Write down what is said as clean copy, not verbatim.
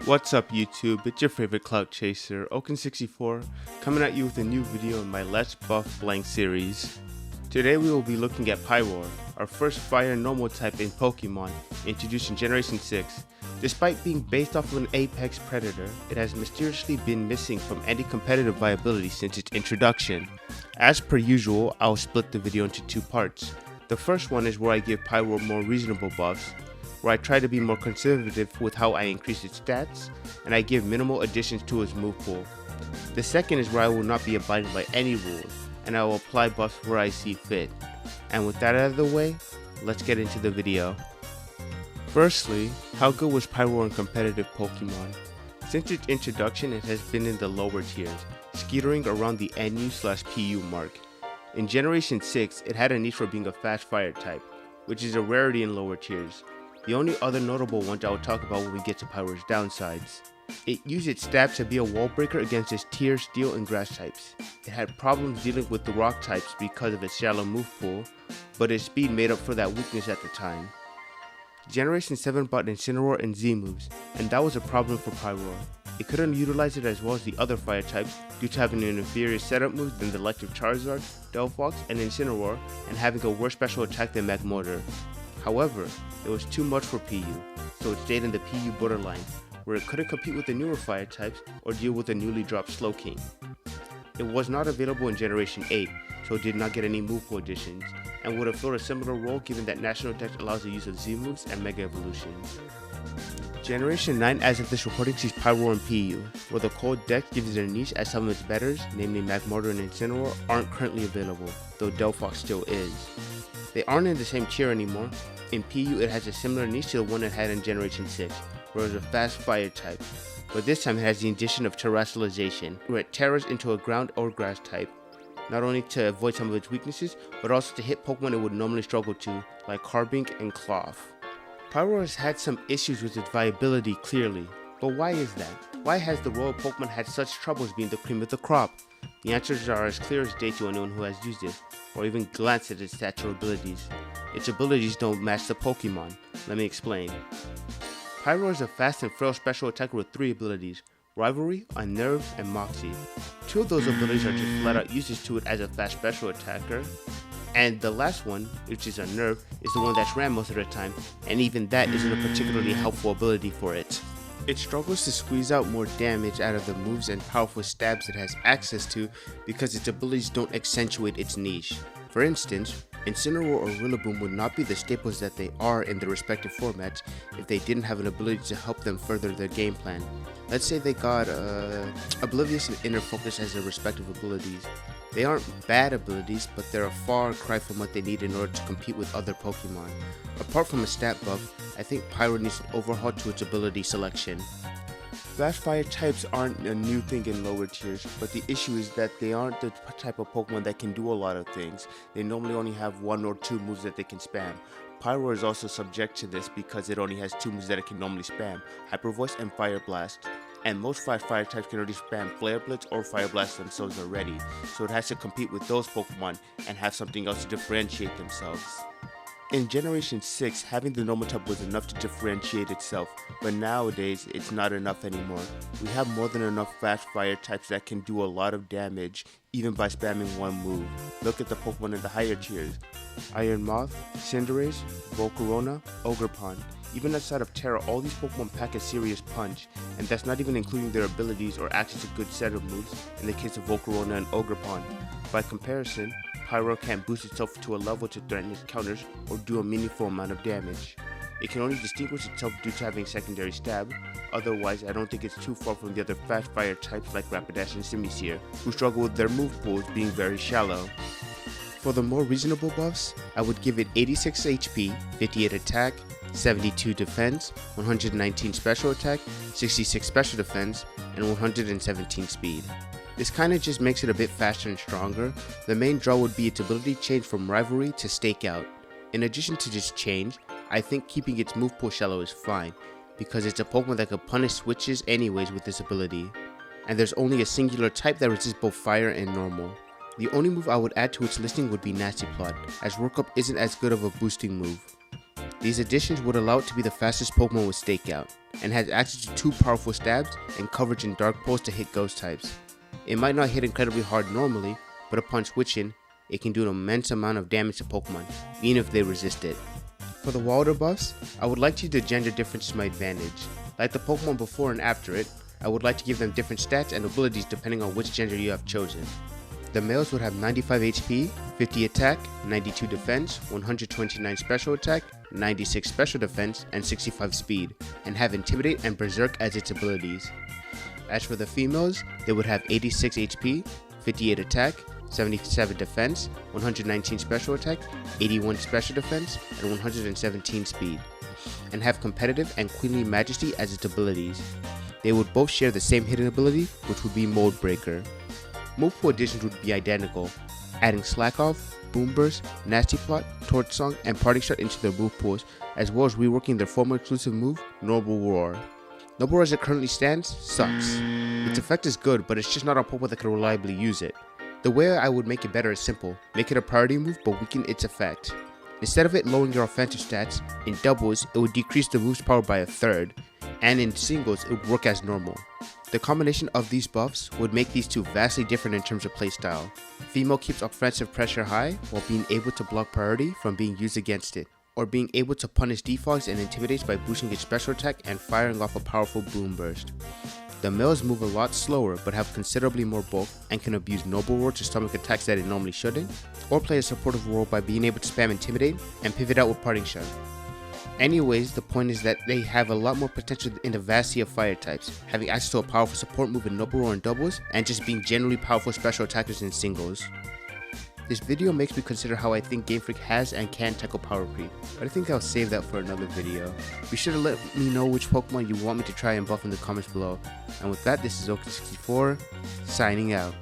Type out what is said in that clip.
What's up YouTube, it's your favorite clout chaser, Oaken64, coming at you with a new video in my Let's Buff Blank series. Today we will be looking at Pyroar, our first fire normal type in Pokemon, introduced in Generation 6. Despite being based off of an apex predator, it has mysteriously been missing from any competitive viability since its introduction. As per usual, I'll split the video into two parts. The first one is where I give Pyroar more reasonable buffs, where I try to be more conservative with how I increase its stats, and I give minimal additions to its move pool. The second is where I will not be abiding by any rules, and I will apply buffs where I see fit. And with that out of the way, let's get into the video. Firstly, how good was Pyroar in competitive Pokemon? Since its introduction, it has been in the lower tiers, skittering around the NU/PU mark. In Generation 6, it had a niche for being a fast fire type, which is a rarity in lower tiers. The only other notable ones I will talk about when we get to Pyroar's downsides. It used its stats to be a wall breaker against its tier steel and grass types. It had problems dealing with the rock types because of its shallow move pool, but its speed made up for that weakness at the time. Generation 7 brought Incineroar and Z moves, and that was a problem for Pyroar. It couldn't utilize it as well as the other fire types due to having an inferior setup move than the likes of Charizard, Delphox, and Incineroar, and having a worse special attack than Magmortar. However, it was too much for PU, so it stayed in the PU borderline, where it couldn't compete with the newer fire types or deal with the newly dropped Slowking. It was not available in Generation 8, so it did not get any move pool additions, and would have filled a similar role given that National Dex allows the use of Z moves and Mega Evolutions. Generation 9 as of this recording sees Pyroar and PU, where the cold Dex gives it a niche as some of its betters, namely Magmortar and Incineroar, aren't currently available, though Delphox still is. They aren't in the same tier anymore. In PU it has a similar niche to the one it had in Generation 6, where it was a fast fire type, but this time it has the addition of terrestrialization, where it terrors into a ground or grass type, not only to avoid some of its weaknesses, but also to hit Pokemon it would normally struggle to, like Carbink and Cloth. Pyroar has had some issues with its viability clearly, but why is that? Why has the Royal Pokemon had such troubles being the cream of the crop? The answers are as clear as day to anyone who has used it, or even glanced at its stats or abilities. Its abilities don't match the Pokemon. Let me explain. Pyroar is a fast and frail special attacker with 3 abilities: Rivalry, Unnerve, and Moxie. 2 of those abilities are just flat out uses to it as a fast special attacker, and the last one, which is Unnerve, is the one that's ran most of the time, and even that isn't a particularly helpful ability for it. It struggles to squeeze out more damage out of the moves and powerful stabs it has access to because its abilities don't accentuate its niche. For instance, Incineroar or Rillaboom would not be the staples that they are in their respective formats if they didn't have an ability to help them further their game plan. Let's say they got Oblivious and Inner Focus as their respective abilities. They aren't bad abilities, but they're a far cry from what they need in order to compete with other Pokemon. Apart from a stat buff, I think Pyroar needs an overhaul to its ability selection. Fast fire types aren't a new thing in lower tiers, but the issue is that they aren't the type of Pokemon that can do a lot of things. They normally only have 1 or 2 moves that they can spam. Pyroar is also subject to this because it only has 2 moves that it can normally spam: Hyper Voice and Fire Blast. And most fire types can already spam Flare Blitz or Fire Blast themselves already, so it has to compete with those Pokemon and have something else to differentiate themselves. In Generation 6, having the normal type was enough to differentiate itself, but nowadays it's not enough anymore. We have more than enough fast fire types that can do a lot of damage even by spamming 1 move. Look at the Pokemon in the higher tiers: Iron Moth, Cinderace, Volcarona, Ogerpon. Even outside of Terra, all these Pokemon pack a serious punch, and that's not even including their abilities or access to good setup moves in the case of Volcarona and Ogerpon. By comparison, Pyroar can't boost itself to a level to threaten its counters or do a meaningful amount of damage. It can only distinguish itself due to having secondary stab. Otherwise, I don't think it's too far from the other fast fire types like Rapidash and Simisear, who struggle with their move pools being very shallow. For the more reasonable buffs, I would give it 86 HP, 58 attack, 72 defense, 119 special attack, 66 special defense, and 117 speed. This kinda just makes it a bit faster and stronger. The main draw would be its ability change from Rivalry to Stakeout. In addition to this change, I think keeping its move pool shallow is fine, because it's a Pokemon that could punish switches anyways with this ability. And there's only a singular type that resists both fire and normal. The only move I would add to its listing would be Nasty Plot, as Workup isn't as good of a boosting move. These additions would allow it to be the fastest Pokemon with Stakeout, and has access to 2 powerful stabs and coverage in Dark Pulse to hit Ghost types. It might not hit incredibly hard normally, but upon switching, it can do an immense amount of damage to Pokemon, even if they resist it. For the water buffs, I would like to use the gender difference to my advantage. Like the Pokemon before and after it, I would like to give them different stats and abilities depending on which gender you have chosen. The males would have 95 HP, 50 attack, 92 defense, 129 special attack, 96 special defense, and 65 speed, and have Intimidate and Berserk as its abilities. As for the females, they would have 86 HP, 58 attack, 77 defense, 119 special attack, 81 special defense, and 117 speed, and have Competitive and Queenly Majesty as its abilities. They would both share the same hidden ability, which would be Mold Breaker. Move pool additions would be identical, adding Slack Off, Boom Burst, Nasty Plot, Torch Song, and Party Shot into their move pools, as well as reworking their former exclusive move, Noble Roar. Noble Roar as it currently stands, sucks. Its effect is good, but it's just not a Pokemon that can reliably use it. The way I would make it better is simple, make it a priority move but weaken its effect. Instead of it lowering your offensive stats, in doubles it would decrease the move's power by 1/3, and in singles it would work as normal. The combination of these buffs would make these two vastly different in terms of playstyle. Female keeps offensive pressure high while being able to block priority from being used against it, or being able to punish defogs and intimidates by boosting its special attack and firing off a powerful Boom Burst. The males move a lot slower but have considerably more bulk and can abuse Noble Roar to stomach attacks that it normally shouldn't, or play a supportive role by being able to spam Intimidate and pivot out with Parting Shot. Anyways, the point is that they have a lot more potential in the vastity of fire types, having access to a powerful support move in Noble Roar in doubles, and just being generally powerful special attackers in singles. This video makes me consider how I think Game Freak has and can tackle power creep, but I think I'll save that for another video. Be sure to let me know which Pokemon you want me to try and buff in the comments below. And with that, this is Oaken64, signing out.